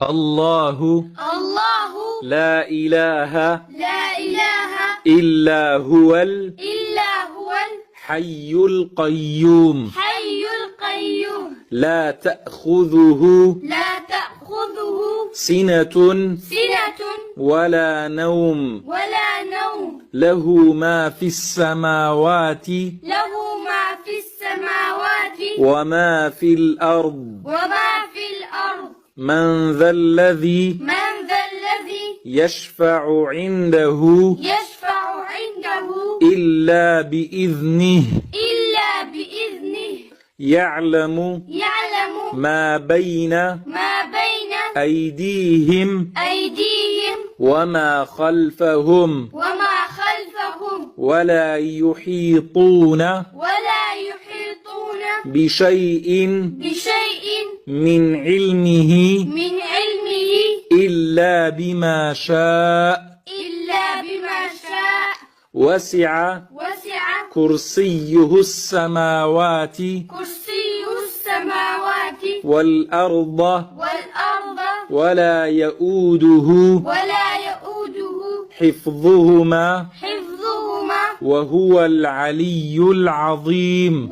الله الله لا إله لا إله إلا هو إلا هو الحي القيوم الحي القيوم لا تأخذه لا تأخذه سنة سنة ولا نوم ولا نوم له ما في السماوات له ما في السماوات وما في الأرض وما في الأرض من ذا الذي يشفع عنده يشفع عنده إلا بإذنه يعلم ما بين أيديهم وما خلفهم ولا يحيطون بشيء من علمه إلا بما شاء وسع كرسيه السماوات والأرض ولا يؤوده حفظهما وهو العلي العظيم.